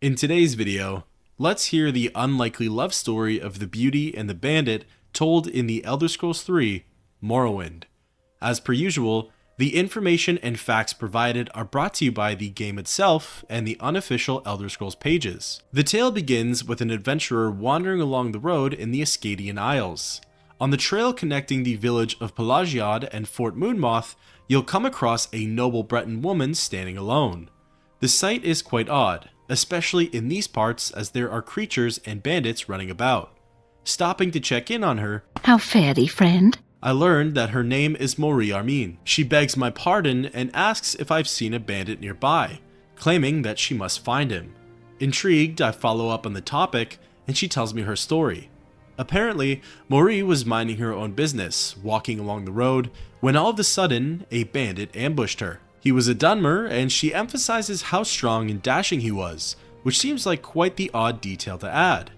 In today's video, let's hear the unlikely love story of the beauty and the bandit told in the Elder Scrolls III, Morrowind. As per usual, the information and facts provided are brought to you by the game itself and the unofficial Elder Scrolls pages. The tale begins with an adventurer wandering along the road in the Ascadian Isles. On the trail connecting the village of Pelagiad and Fort Moonmoth, you'll come across a noble Breton woman standing alone. The sight is quite odd, especially in these parts as there are creatures and bandits running about. Stopping to check in on her, "How fare thee, friend?" I learned that her name is Marie Armin. She begs my pardon and asks if I've seen a bandit nearby, claiming that she must find him. Intrigued, I follow up on the topic and she tells me her story. Apparently, Marie was minding her own business, walking along the road, when all of a sudden, a bandit ambushed her. He was a Dunmer, and she emphasizes how strong and dashing he was, which seems like quite the odd detail to add.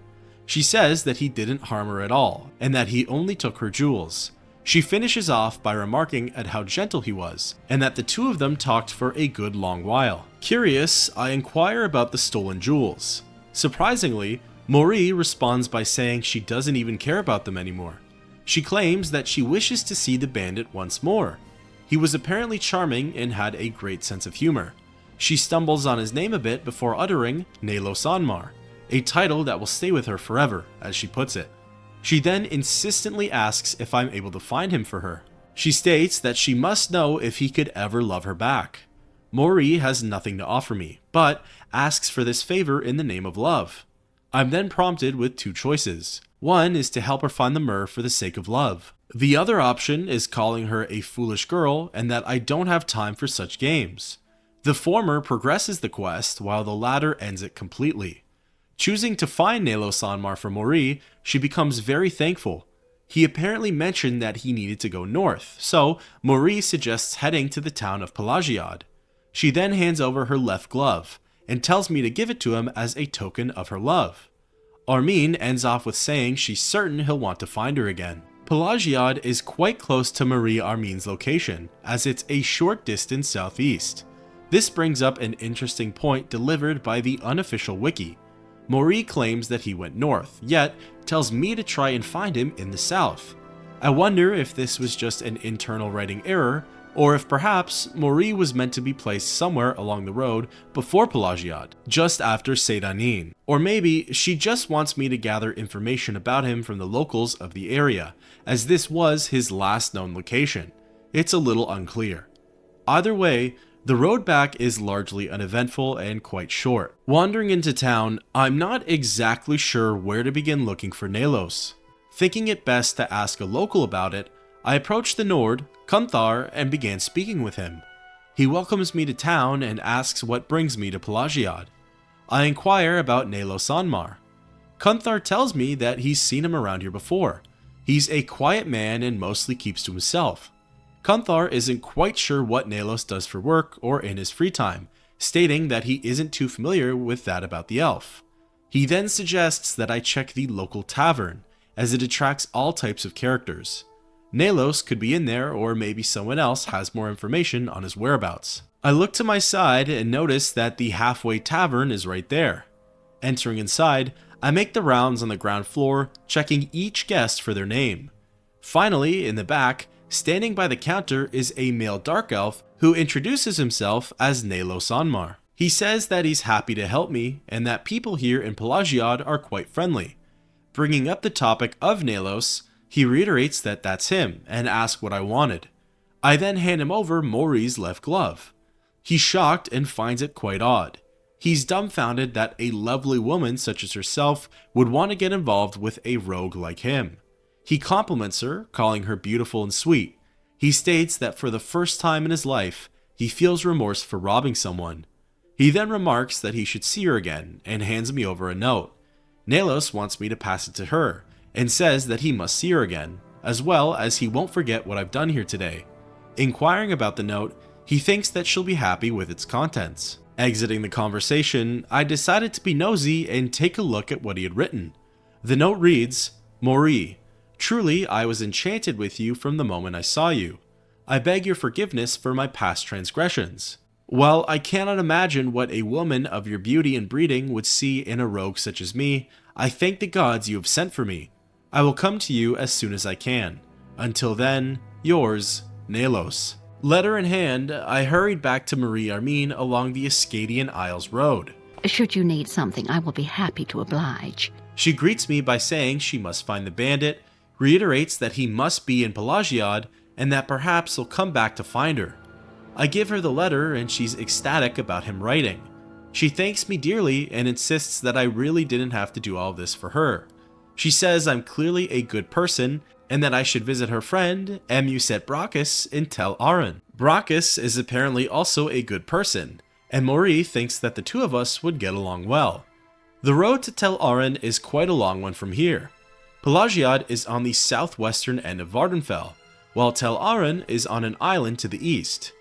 She says that he didn't harm her at all, and that he only took her jewels. She finishes off by remarking at how gentle he was, and that the two of them talked for a good long while. Curious, I inquire about the stolen jewels. Surprisingly, Marie responds by saying she doesn't even care about them anymore. She claims that she wishes to see the bandit once more. He was apparently charming and had a great sense of humor. She stumbles on his name a bit before uttering Nalo Sanmar, a title that will stay with her forever, as she puts it. She then insistently asks if I'm able to find him for her. She states that she must know if he could ever love her back. Marie has nothing to offer me, but asks for this favor in the name of love. I'm then prompted with two choices. One is to help her find the myrrh for the sake of love. The other option is calling her a foolish girl and that I don't have time for such games. The former progresses the quest while the latter ends it completely. Choosing to find Nalo Sanmar for Marie, she becomes very thankful. He apparently mentioned that he needed to go north, so Marie suggests heading to the town of Pelagiad. She then hands over her left glove and tells me to give it to him as a token of her love. Armin ends off with saying she's certain he'll want to find her again. Pelagiad is quite close to Marie Armin's location, as it's a short distance southeast. This brings up an interesting point delivered by the unofficial wiki. Marie claims that he went north, yet tells me to try and find him in the south. I wonder if this was just an internal writing error, or if perhaps Marie was meant to be placed somewhere along the road before Pelagiad, just after Seydanin. Or maybe she just wants me to gather information about him from the locals of the area, as this was his last known location. It's a little unclear. Either way, the road back is largely uneventful and quite short. Wandering into town, I'm not exactly sure where to begin looking for Nalos. Thinking it best to ask a local about it, I approached the Nord, Kunthar, and began speaking with him. He welcomes me to town and asks what brings me to Pelagiad. I inquire about Nalo Sanmar. Kunthar tells me that he's seen him around here before. He's a quiet man and mostly keeps to himself. Kunthar isn't quite sure what Nalos does for work or in his free time, stating that he isn't too familiar with that about the elf. He then suggests that I check the local tavern, as it attracts all types of characters. Nalos could be in there, or maybe someone else has more information on his whereabouts. I look to my side and notice that the halfway tavern is right there. Entering inside, I make the rounds on the ground floor, checking each guest for their name. Finally, in the back, standing by the counter is a male dark elf who introduces himself as Nalo Sanmar. He says that he's happy to help me and that people here in Pelagiad are quite friendly. Bringing up the topic of Nalos, he reiterates that that's him and asks what I wanted. I then hand him over Marie's left glove. He's shocked and finds it quite odd. He's dumbfounded that a lovely woman such as herself would want to get involved with a rogue like him. He compliments her, calling her beautiful and sweet. He states that for the first time in his life, he feels remorse for robbing someone. He then remarks that he should see her again and hands me over a note. Nalos wants me to pass it to her, and says that he must see her again, as well as he won't forget what I've done here today. Inquiring about the note, he thinks that she'll be happy with its contents. Exiting the conversation, I decided to be nosy and take a look at what he had written. The note reads, "Marie, truly I was enchanted with you from the moment I saw you. I beg your forgiveness for my past transgressions. While I cannot imagine what a woman of your beauty and breeding would see in a rogue such as me, I thank the gods you have sent for me. I will come to you as soon as I can. Until then, yours, Nalos. Letter in hand, I hurried back to Marie Armine along the Ascadian Isles Road. Should you need something, I will be happy to oblige. She greets me by saying she must find the bandit, reiterates that he must be in Pelagiad, and that perhaps he'll come back to find her. I give her the letter and she's ecstatic about him writing. She thanks me dearly and insists that I really didn't have to do all this for her. She says I'm clearly a good person and that I should visit her friend, Emuset Brachus, in Tel Aran. Brachus is apparently also a good person, and Maury thinks that the two of us would get along well. The road to Tel Aran is quite a long one from here. Pelagiad is on the southwestern end of Vardenfell, while Tel Aran is on an island to the east.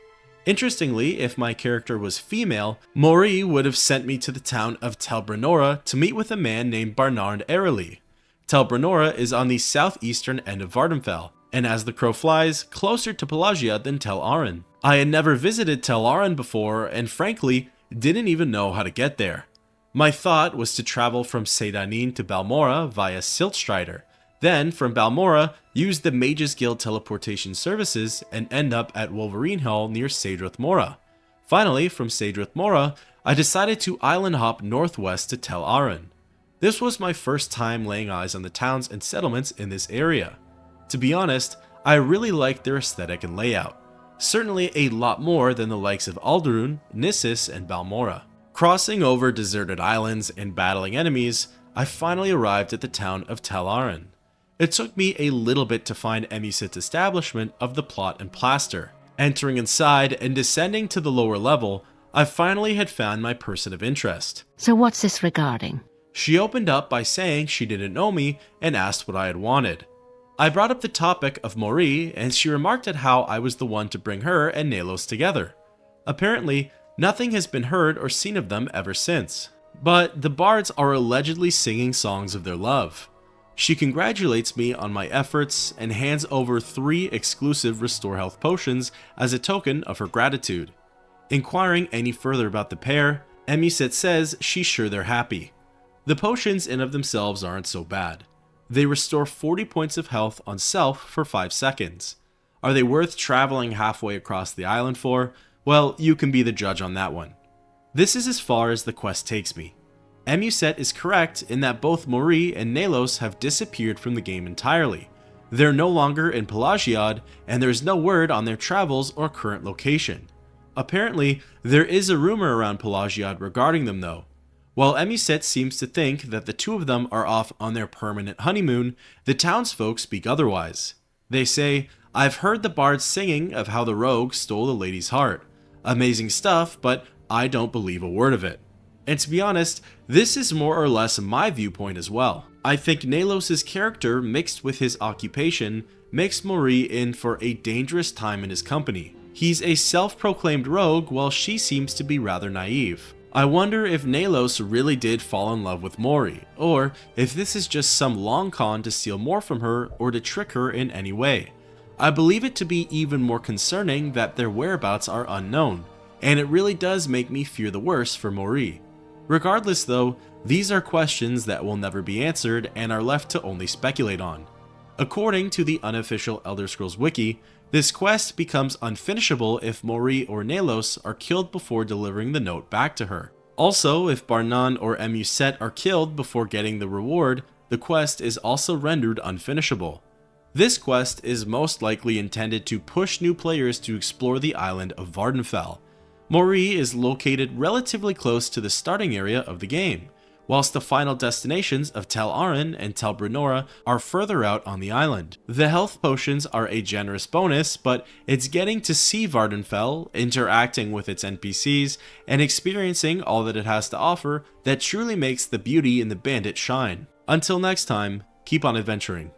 Interestingly, if my character was female, Maury would have sent me to the town of Tel Brenora to meet with a man named Barnard Erely. Tel Brenora is on the southeastern end of Vardenfell, and as the crow flies, closer to Pelagiad than Tel Aran. I had never visited Tel Aran before, and frankly, didn't even know how to get there. My thought was to travel from Seydanin to Balmora via Siltstrider, then from Balmora, use the Mages Guild teleportation services and end up at Wolverine Hall near Sadrith Mora. Finally, from Sadrith Mora, I decided to island hop northwest to Tel Aran. This was my first time laying eyes on the towns and settlements in this area. To be honest, I really liked their aesthetic and layout. Certainly a lot more than the likes of Alderun, Nissus, and Balmora. Crossing over deserted islands and battling enemies, I finally arrived at the town of Tel Aran. It took me a little bit to find Emuset's establishment of the plot and plaster. Entering inside and descending to the lower level, I finally had found my person of interest. So what's this regarding? She opened up by saying she didn't know me and asked what I had wanted. I brought up the topic of Maury, and she remarked at how I was the one to bring her and Nalos together. Apparently, nothing has been heard or seen of them ever since. But the bards are allegedly singing songs of their love. She congratulates me on my efforts and hands over 3 exclusive Restore Health potions as a token of her gratitude. Inquiring any further about the pair, Emuset says she's sure they're happy. The potions in of themselves aren't so bad. They restore 40 points of health on self for 5 seconds. Are they worth traveling halfway across the island for? Well, you can be the judge on that one. This is as far as the quest takes me. Emuset is correct in that both Maury and Nalos have disappeared from the game entirely. They're no longer in Pelagiad, and there's no word on their travels or current location. Apparently, there is a rumor around Pelagiad regarding them though. While Emuset seems to think that the two of them are off on their permanent honeymoon, the townsfolk speak otherwise. They say, "I've heard the bards singing of how the rogue stole the lady's heart. Amazing stuff, but I don't believe a word of it." And to be honest, this is more or less my viewpoint as well. I think Nalos' character mixed with his occupation makes Maury in for a dangerous time in his company. He's a self-proclaimed rogue while she seems to be rather naive. I wonder if Nalos really did fall in love with Maury, or if this is just some long con to steal more from her or to trick her in any way. I believe it to be even more concerning that their whereabouts are unknown, and it really does make me fear the worst for Maury. Regardless though, these are questions that will never be answered and are left to only speculate on. According to the unofficial Elder Scrolls wiki, this quest becomes unfinishable if Maury or Nalos are killed before delivering the note back to her. Also, if Barnan or Emuset are killed before getting the reward, the quest is also rendered unfinishable. This quest is most likely intended to push new players to explore the island of Vardenfell. Maury is located relatively close to the starting area of the game, whilst the final destinations of Tel Aran and Tel Brenora are further out on the island. The health potions are a generous bonus, but it's getting to see Vardenfell, interacting with its NPCs, and experiencing all that it has to offer that truly makes the beauty in the bandit shine. Until next time, keep on adventuring.